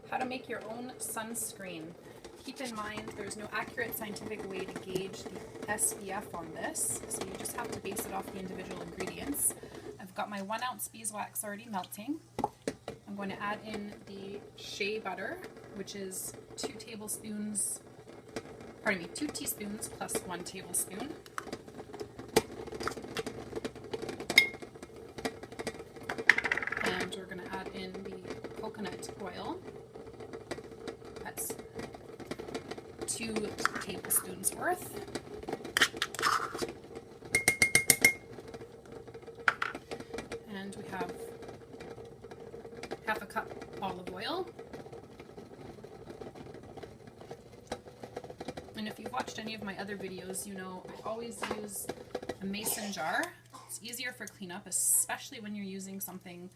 how to make your own sunscreen. Keep in mind there's no accurate scientific way to gauge the SPF on this, so you just have to base it off the individual ingredients. I've got my 1 ounce beeswax already melting. I'm going to add in the shea butter, which is 2 teaspoons plus 1 tablespoon. And we're going to add in the coconut oil. That's 2 tablespoons worth. And we have half a cup olive oil. And if you've watched any of my other videos, you know I always use a mason jar. It's easier for cleanup, especially when you're using something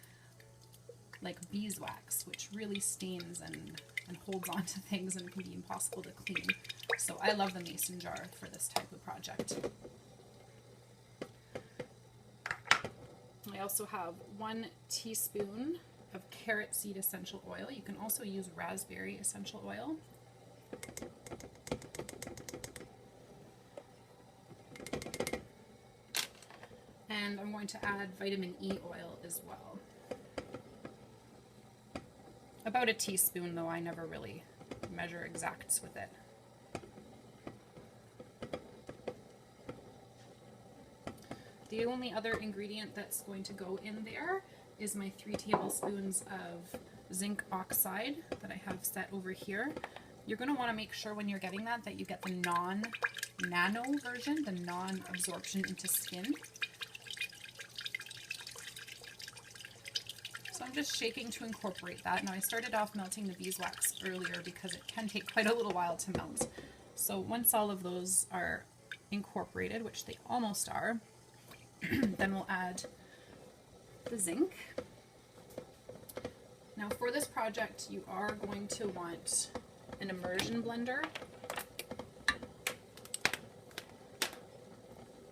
like beeswax, which really stains and holds on to things and can be impossible to clean. So I love the mason jar for this type of project. I also have 1 teaspoon of carrot seed essential oil. You can also use raspberry essential oil. And I'm going to add vitamin E oil as well. About a teaspoon, though I never really measure exacts with it. The only other ingredient that's going to go in there is my 3 tablespoons of zinc oxide that I have set over here. You're going to want to make sure when you're getting that you get the non-nano version, the non-absorption into skin. So I'm just shaking to incorporate that. Now I started off melting the beeswax earlier because it can take quite a little while to melt. So once all of those are incorporated, which they almost are, then we'll add the zinc. Now for this project you are going to want an immersion blender.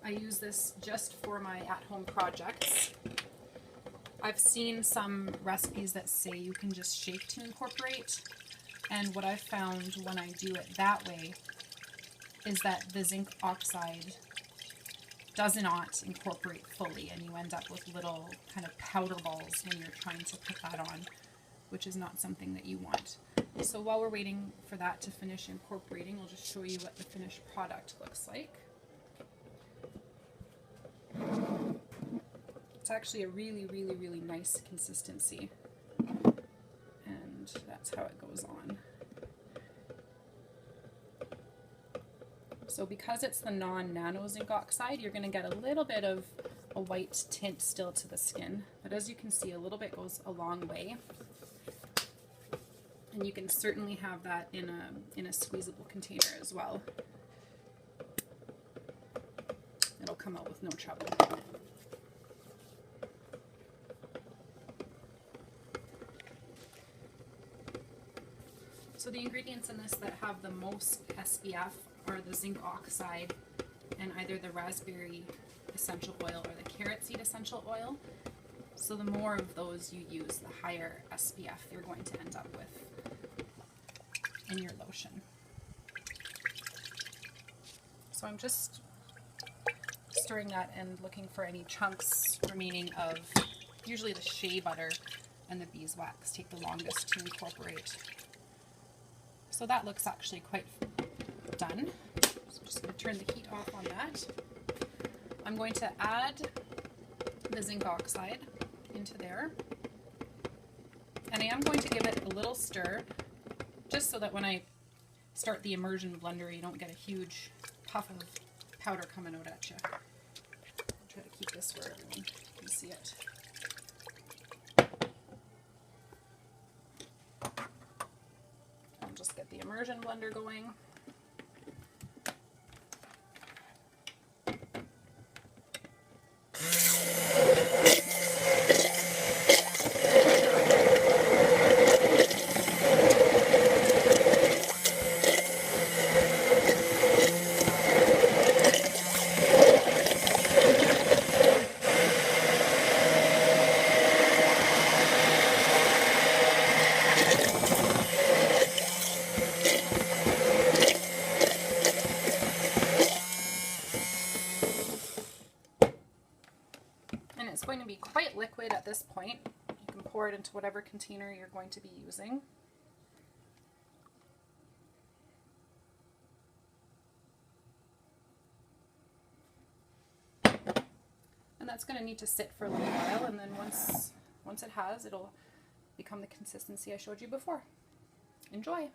I use this just for my at-home projects. I've seen some recipes that say you can just shake to incorporate, and what I've found when I do it that way is that the zinc oxide does not incorporate fully, and you end up with little kind of powder balls when you're trying to put that on, which is not something that you want. So while we're waiting for that to finish incorporating, I'll just show you what the finished product looks like. It's actually a really, really, really nice consistency, and that's how it goes on. So because it's the non-nano zinc oxide, you're going to get a little bit of a white tint still to the skin, but as you can see, a little bit goes a long way, and you can certainly have that in a squeezable container as well. It'll come out with no trouble. So the ingredients in this that have the most SPF are the zinc oxide and either the raspberry essential oil or the carrot seed essential oil. So the more of those you use, the higher SPF you're going to end up with in your lotion. So I'm just stirring that and looking for any chunks remaining of, usually the shea butter and the beeswax take the longest to incorporate. So that looks actually quite done. So I'm just going to turn the heat off on that. I'm going to add the zinc oxide into there. And I am going to give it a little stir, just so that when I start the immersion blender, you don't get a huge puff of powder coming out at you. I'll try to keep this where everyone can see it. I'll just get the immersion blender going. going to be quite liquid at this point. You can pour it into whatever container you're going to be using. And that's going to need to sit for a little while, and then once it has, it'll become the consistency I showed you before. Enjoy!